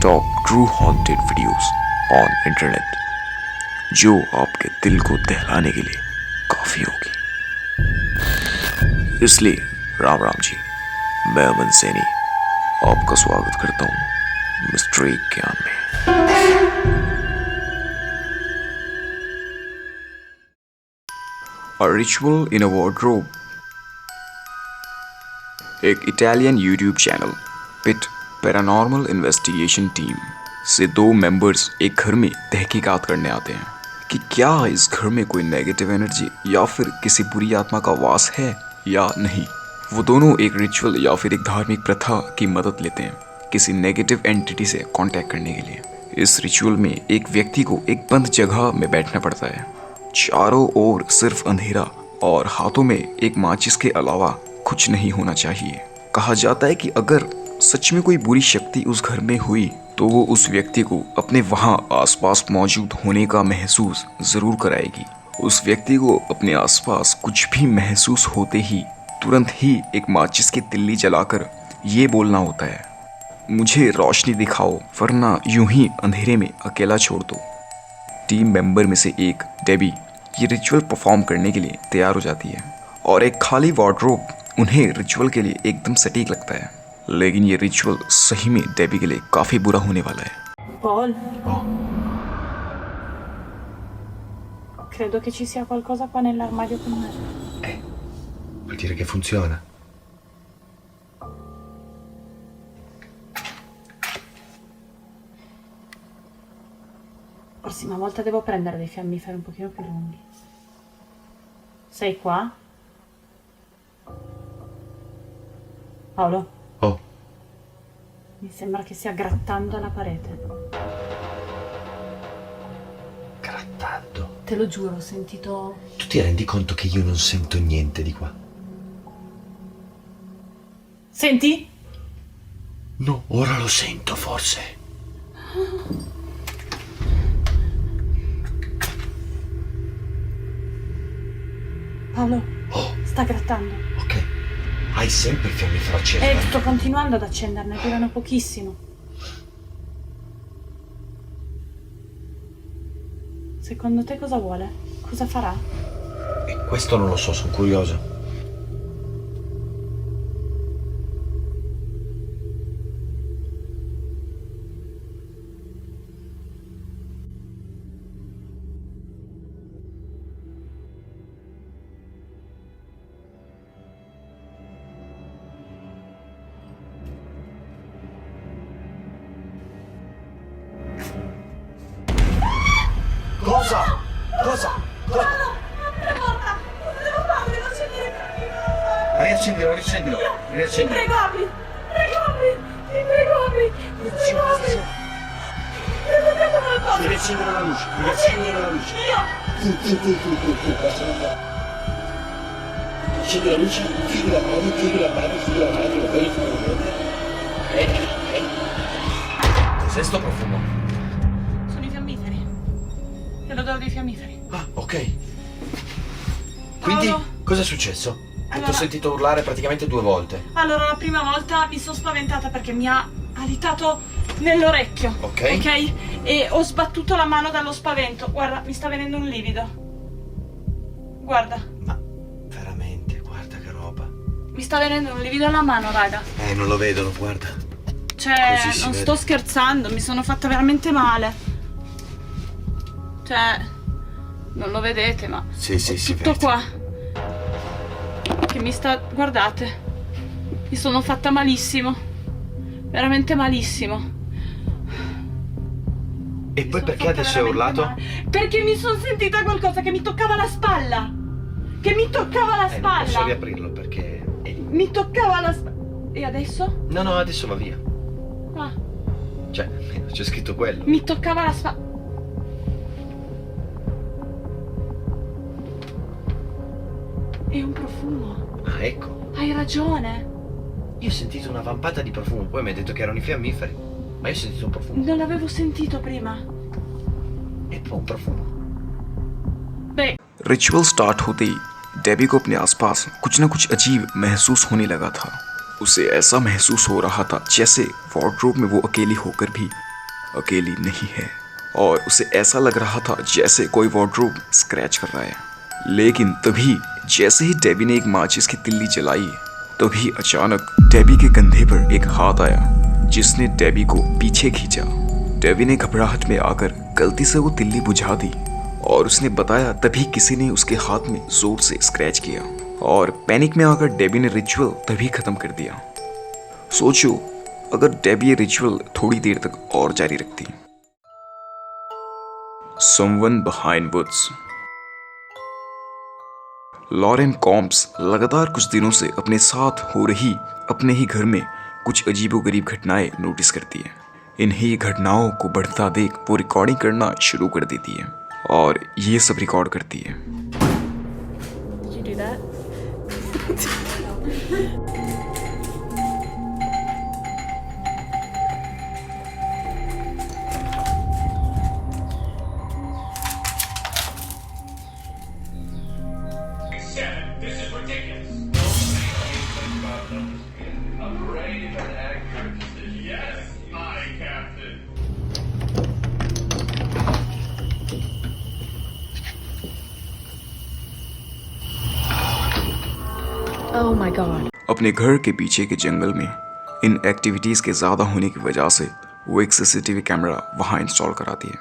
Top true haunted videos on internet जो आपके दिल को दहलाने के लिए काफ़ी होगी। इसलिए राम राम जी, मैं अमन सैनी आपका स्वागत करता हूँ मिस्ट्री ज्ञान में। A ritual in a wardrobe। एक इटालियन यूट्यूब चैनल पिट पैरानॉर्मल इन्वेस्टिगेशन टीम से दो मेंबर्स एक घर में तहकीकात करने आते हैं कि क्या इस घर में कोई नेगेटिव एनर्जी या फिर किसी बुरी आत्मा का वास है या नहीं। वो दोनों एक रिचुअल या फिर एक धार्मिक प्रथा की मदद लेते हैं किसी नेगेटिव एंटिटी से कांटेक्ट करने के लिए। इस रिचुअल में एक व्यक्ति को एक बंद जगह में बैठना पड़ता है, चारों ओर सिर्फ अंधेरा और हाथों में एक माचिस के अलावा कुछ नहीं होना चाहिए। कहा जाता है कि अगर सच में कोई बुरी शक्ति उस घर में हुई तो वो उस व्यक्ति को अपने वहां आसपास मौजूद होने का महसूस जरूर कराएगी। उस व्यक्ति को अपने आसपास कुछ भी महसूस होते ही तुरंत ही एक माचिस की तिल्ली जलाकर ये बोलना होता है, मुझे रोशनी दिखाओ वरना यूं ही अंधेरे में अकेला छोड़ दो। टीम मेंबर में से एक डेबी ये रिचुअल परफॉर्म करने के लिए तैयार हो जाती है और एक खाली वार्डरोब उन्हें रिचुअल के लिए एकदम सटीक लगता है। लेकिन ये रिचुअल सही में डेबी के लिए काफी बुरा होने वाला है। Paul, credo che ci sia qualcosa qua nell'armadio con me. Vuol dire che funziona? Prossima volta devo prendere dei fiammiferi un pochino più lunghi. Sei qua? Paolo? Oh, Mi sembra che stia grattando la parete. grattando. Te lo giuro, ho sentito... Tu ti rendi conto che io non sento niente di qua? Senti? No, ora lo sento forse. Paolo, Oh, sta grattando. ok. Hai sempre il fiammifero acceso? Sto continuando ad accenderne, durano pochissimo. Secondo te cosa vuole? Cosa farà? Questo non lo so, sono curioso. Cosa? Cosa? È morta! Cosa devo fare? Devo accendere Riaccendilo, riaccendilo, Ti riaccendilo. prego, apri! Prego, apri! Ti prego, apri! Ti prego, apri! Devo fare qualcosa! Devi accendere la luce, devi accendere la luce. Io! Accendi la luce, chiudi la mano, lo fai Cos'è sto profumo? Sono i fiammiferi. Te lo do dei fiammiferi. Ah, ok. Quindi, Paolo? cosa è successo? Ti Allora- ho sentito urlare praticamente 2 volte. Allora, la prima volta mi sono spaventata perché mi ha alitato nell'orecchio. Ok. Ok? E ho sbattuto la mano dallo spavento. Guarda, mi sta venendo un livido. Guarda, Ma veramente, guarda che roba. mi sta venendo un livido alla mano, raga. Non lo vedono, guarda. Cioè, Così si non vede. sto scherzando, mi sono fatta veramente male. Cioè, non lo vedete, ma Sì, sì, ho si tutto vede. qua che mi sta... Guardate, mi sono fatta malissimo. Veramente malissimo. E Mi poi sono perché fatta adesso hai veramente urlato? male. Perché mi sono sentita qualcosa che mi toccava la spalla. Che mi toccava la Non spalla. posso riaprirlo perché è lì. Mi toccava la spalla. E adesso? No, adesso va via. Ah, Cioè, c'è scritto quello. mi toccava la spalla. È un profumo. Ah, ecco. Hai ragione. Io ho sentito una vampata di profumo, poi mi hai detto che erano i fiammiferi. Ma io ho sentito un profumo. Non l'avevo sentito prima. E poi un profumo. Beh, ritual start होते ही Debbie को अपने आसपास कुछ न कुछ अजीब महसूस होने लगा था। उसे ऐसा महसूस हो रहा था जैसे वार्डरोब में वो अकेली होकर भी अकेली नहीं है और उसे ऐसा लग रहा था जैसे कोई वार्डरोब स्क्रैच कर रहा है। लेकिन तभी जैसे ही डेबी ने एक माचिस की तिल्ली जलाई, तभी अचानक डेबी के कंधे पर एक हाथ आया जिसने डेबी को पीछे खींचा। डेबी ने घबराहट में आकर गलती से वो तिल्ली बुझा दी और उसने बताया तभी किसी ने उसके हाथ में जोर से स्क्रैच किया और पैनिक में आकर डेबी ने रिचुअल तभी खत्म कर दिया। सोचो अगर डेबी ये रिचुअल थोड़ी देर तक और जारी रखती। Someone behind woods। Lauren Combs लगातार कुछ दिनों से अपने साथ हो रही अपने ही घर में कुछ अजीबोगरीब घटनाएं नोटिस करती है। इन्हीं घटनाओं को बढ़ता देख वो रिकॉर्डिंग करना शुरू कर देती है और ये सब रिकॉर्ड करती है। Did you do that? This is ridiculous. I'm ready for an accurate decision. Yes, my captain. Oh my god. अपने घर के पीछे के जंगल में इन एक्टिविटीज के ज्यादा होने की वजह से वो एक सीसीटीवी कैमरा वहां इंस्टॉल कराती है।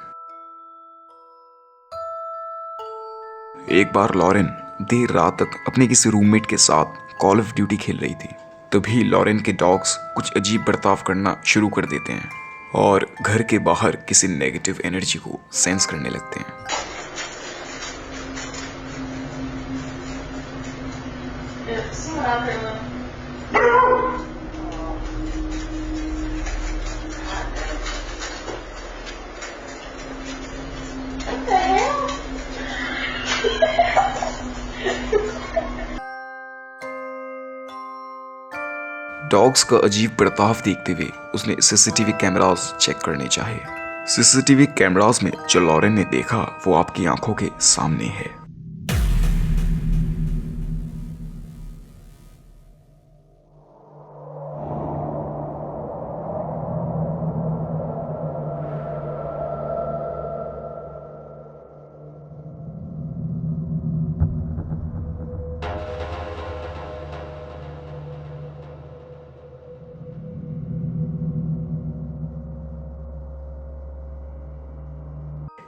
एक बार लॉरेन देर रात तक अपने किसी रूममेट के साथ कॉल ऑफ ड्यूटी खेल रही थी। तभी लॉरेन के डॉग्स कुछ अजीब बर्ताव करना शुरू कर देते हैं और घर के बाहर किसी नेगेटिव एनर्जी को सेंस करने लगते हैं। डॉग्स का अजीब बर्ताव देखते हुए उसने सीसीटीवी कैमरास चेक करने चाहे। सीसीटीवी कैमरास में जो लॉरेन ने देखा वो आपकी आंखों के सामने है।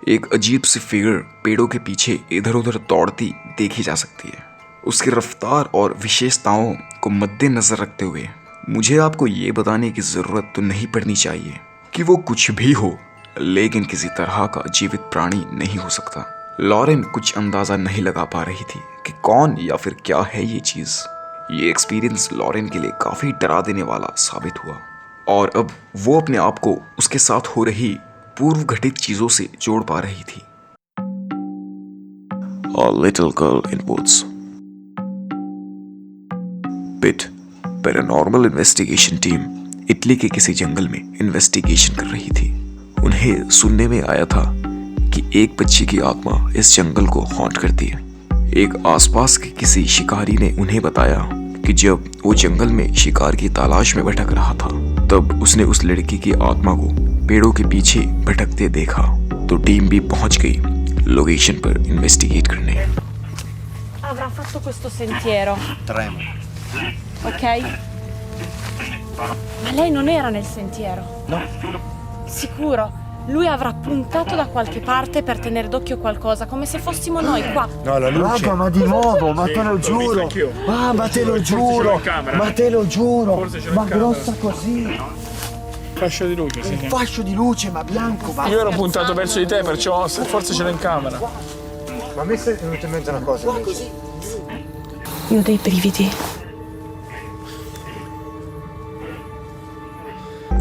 एक अजीब सी फिगर पेड़ों के पीछे इधर उधर दौड़ती देखी जा सकती है। उसकी रफ्तार और विशेषताओं को मद्देनजर रखते हुए मुझे आपको ये बताने की जरूरत तो नहीं पड़नी चाहिए कि वो कुछ भी हो, लेकिन किसी तरह का जीवित प्राणी नहीं हो सकता। लॉरेन कुछ अंदाजा नहीं लगा पा रही थी कि कौन या फिर क्या है ये चीज। ये एक्सपीरियंस लॉरेन के लिए काफी डरा देने वाला साबित हुआ और अब वो अपने आप को उसके साथ हो रही पूर्व घटित चीजों से जोड़ पा रही थी। A little girl in woods। Pit paranormal investigation team Italy के किसी जंगल में इन्वेस्टिगेशन कर रही थी। उन्हें सुनने में आया था कि एक बच्ची की आत्मा इस जंगल को हॉन्ट करती है। एक आसपास के किसी शिकारी ने उन्हें बताया कि जब वो जंगल में शिकार की तलाश में भटक रहा था तब उसने उस लड़की की आत्मा को पेड़ों के पीछे भटकते देखा। तो टीम भी पहुंच गई लोकेशन पर इन्वेस्टिगेट करने। Avrà fatto questo sentiero, Tremo. ok? Ma lei non era nel sentiero. No. Sicuro. Lui avrà puntato da qualche parte per tenere d'occhio qualcosa, come se fossimo noi qua. No, la luce. Raga, ma di nuovo, ma te lo giuro. Ah, ma te lo giuro. Ma te lo giuro. Ma grossa così. Fascio di luce, sì. Un fascio di luce, ma bianco. Ma Io ero puntato verso di te, perciò forse ce l'ho in camera. Ma a me è venuta in mente una cosa. Così. Io ho dei brividi.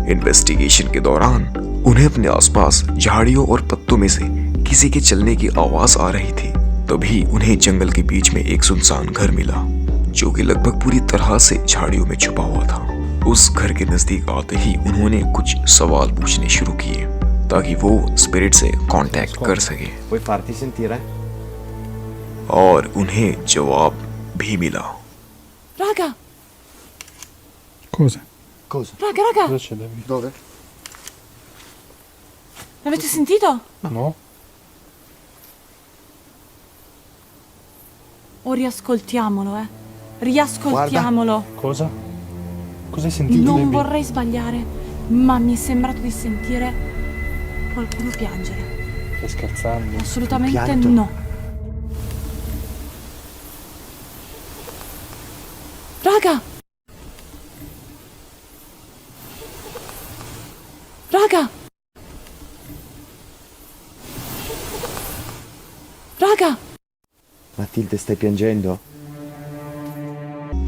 Investigation के दौरान उन्हें अपने आसपास झाड़ियों और पत्तों में से किसी के चलने की आवाज आ रही थी। तभी उन्हें जंगल के बीच में एक सुनसान घर मिला जो कि लगभग पूरी तरह से झाड़ियों में छुपा हुआ था। उस घर के नजदीक आते ही उन्होंने कुछ सवाल पूछने शुरू किए ताकि वो स्पिरिट से कांटेक्ट कर सके Puoi farti sentire? और उन्हें जवाब भी मिला। Raga, Cosa? Cosa? raga. Cosa c'è da dire? Dove? L'avete sentito? No? O riascoltiamolo, Riascoltiamolo. Cosa? Cosa hai sentito? Non Debbie? vorrei sbagliare, ma mi è sembrato di sentire qualcuno piangere. Stai scherzando? Assolutamente Pianto? no. Raga! Raga! Raga! Matilde, stai piangendo?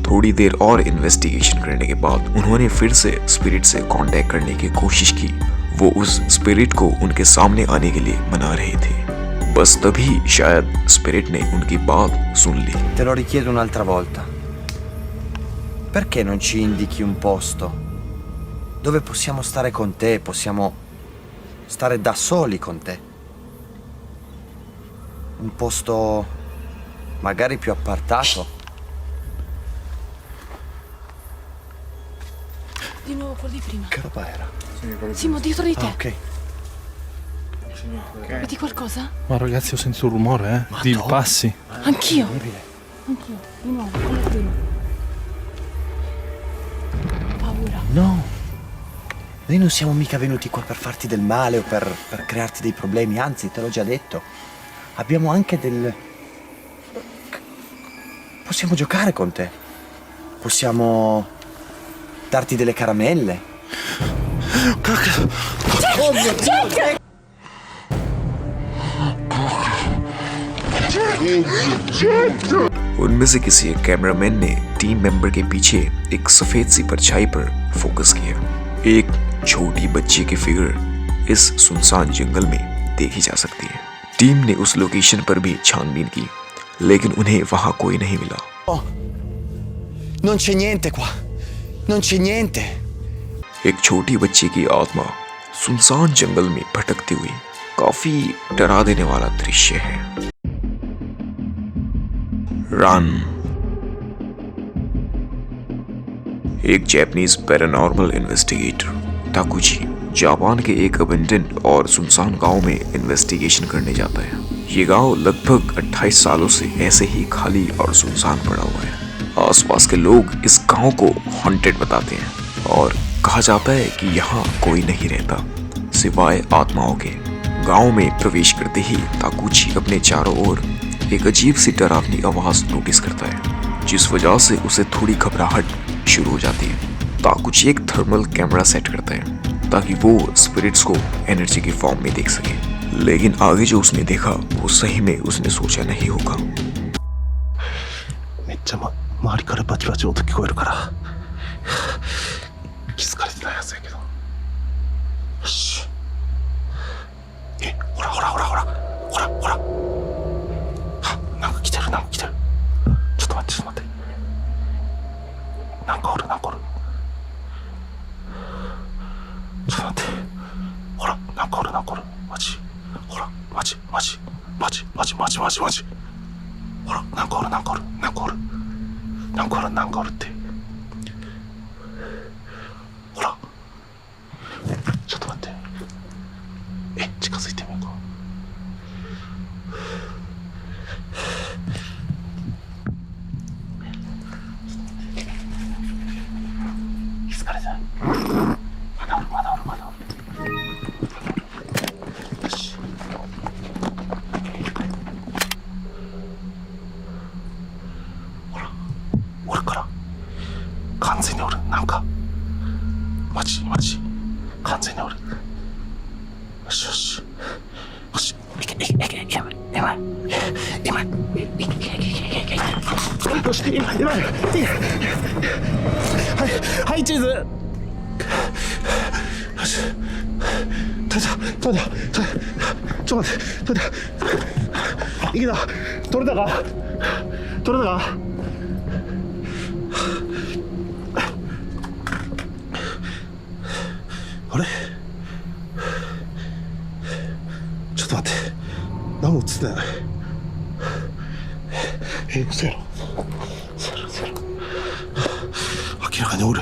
थोड़ी देर और investigation करने के बाद उन्होंने फिर से spirit से contact करने की कोशिश की। वो उस स्पिरिट को उनके सामने आने के लिए मना रहे थे। बस तभी शायद स्पिरिट ने उनकी बात सुन ली। Te lo richiedo un'altra volta. Perché non ci indichi un posto dove possiamo stare con te, possiamo stare da soli con te? Un posto magari più appartato. Di nuovo quello di prima. Che roba era? Simo, dietro di te. Ah, ok. Vedi qualcosa? Ma ragazzi, ho sentito un rumore, Ma di no. passi. Anch'io. Anch'io. Di nuovo, quello di prima. Paura. No. Noi non siamo mica venuti qua per farti del male o per crearti dei problemi, anzi, te l'ho già detto. Abbiamo anche del... Possiamo giocare con te. Possiamo darti delle caramelle. उनमें से किसी एक cameraman ने team member के पीछे एक सफेद सी परछाई पर फोकस किया। एक छोटी बच्ची की फिगर इस सुनसान जंगल में देखी जा सकती है। टीम ने उस लोकेशन पर भी छानबीन की, लेकिन उन्हें वहां कोई नहीं मिला। Oh, non c'è niente qua. Non c'è niente. एक छोटी बच्ची की आत्मा सुनसान जंगल में भटकती हुई काफी डरा देने वाला दृश्य है। रन। एक जापानीज पैरानॉर्मल इन्वेस्टिगेटर ताकुची जापान के एक अबेंडन और सुनसान गांव में इन्वेस्टिगेशन करने जाता है। ये गांव लगभग 28 सालों से ऐसे ही खाली और सुनसान पड़ा हुआ है। आसपास के लोग इस गांव को हॉन्टेड बताते हैं और कहा जाता है कि यहाँ कोई नहीं रहता सिवाय आत्माओं के। गांव में प्रवेश करते ही ताकुची अपने चारों ओर एक अजीब सी डरावनी आवाज नोटिस करता है, जिस वजह से उसे थोड़ी घबराहट शुरू हो जाती है। ताकुची एक थर्मल कैमरा सेट करता है ताकि वो स्पिरिट्स को एनर्जी की फॉर्म में देख सके, लेकिन आगे जो उसने देखा वो सही में उसने सोचा नहीं होगा। めっちゃ、周りからバチバチ音聞こえるから気づかれてないやつやけど。よし。ほらほらほらほらほらほら。あ、なんか来てるなんか来てる。ちょっと待ってちょっと待って。なんかおるなんかおる。ちょっと待って。ほらなんかおるなんかおる。マジ。ほらマジマジマジマジマジマジマジ。ほらなんかおるなんかおるなんかおる。なんかおるなんかおるって。ほらちょっと待って。近づいてみようか。気づかれてない。まだおるまだおるまだおる。よし。ほらおるから完全におる。なんかマジマジ完全におる。よしよしよし。いけいけいけいけ今今よし今はいチーズ。よし取れたちょっと待って取れた。いけた。取れたか取れたか。あれちょっと待って何も映ってない。嘘やろ嘘やろ。明らかにおる。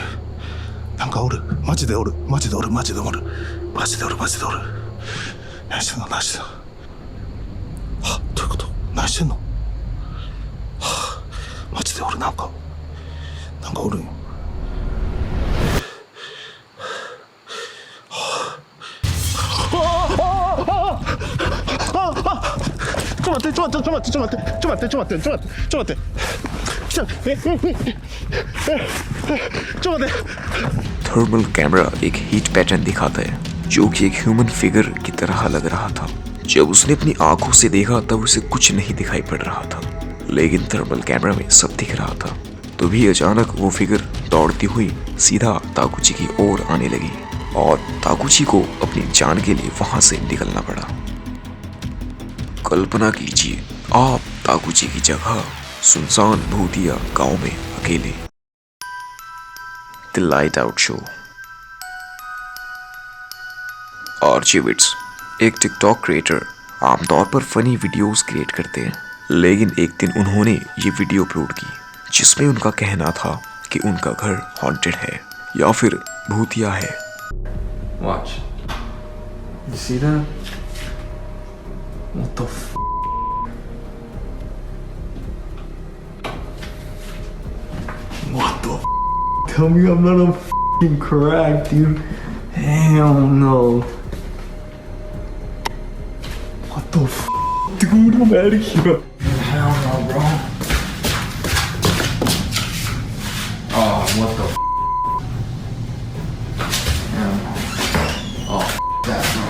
なんかおる。マジでおるマジでおるマジでおるマジでおるマジでおる。何してんの何してんの。はどういうこと。何してんの。はマジで俺なんかおるんよ。ちょっと待って。来た。ちょっと待って。थर्मल कैमरा एक हीट पैटर्न दिखाता है जो कि एक ह्यूमन फिगर की तरह लग रहा था। जब उसने अपनी आंखों से देखा तब उसे कुछ नहीं दिखाई पड़ रहा था, लेकिन थर्मल कैमरा में सब दिख रहा था। तभी अचानक वो फिगर दौड़ती हुई सीधा ताकुची की ओर आने लगी और ताकुची को अपनी जान के लिए वहां से निकलना पड़ा। कल्पना कीजिए आप ताकुची की जगह सुनसान भूतिया गांव में अकेले। The light out show. आर्चिविट्स एक टिकटॉक क्रिएटर आमतौर पर फनी वीडियोस क्रिएट करते हैं, लेकिन एक दिन उन्होंने ये वीडियो अपलोड की जिसमें उनका कहना था कि उनका घर हॉन्टेड है या फिर भूतिया है। Watch. You see that? What the f? What the f? Tell me I'm not a f***ing crack, dude. Hell no. What the f? Dude, I'm out of here. Hell no, bro. Oh, what the f? Hell no. Oh, that, bro.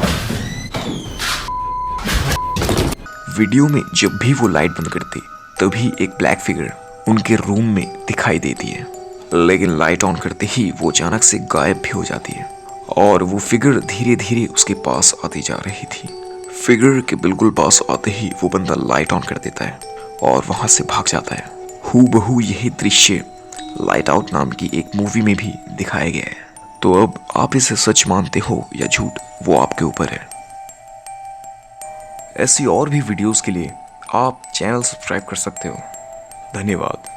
Video में जब भी वो light बंद करते तभी एक black figure उनके room में दिखाई देती है, लेकिन लाइट ऑन करते ही वो अचानक से गायब भी हो जाती है और वो फिगर धीरे धीरे उसके पास आती जा रही थी। फिगर के बिल्कुल पास आते ही वो बंदा लाइट ऑन कर देता है और वहां से भाग जाता है। हूबहू यही दृश्य लाइट आउट नाम की एक मूवी में भी दिखाया गया है। तो अब आप इसे सच मानते हो या झूठ, वो आपके ऊपर है। ऐसी और भी वीडियोस के लिए आप चैनल सब्सक्राइब कर सकते हो। धन्यवाद।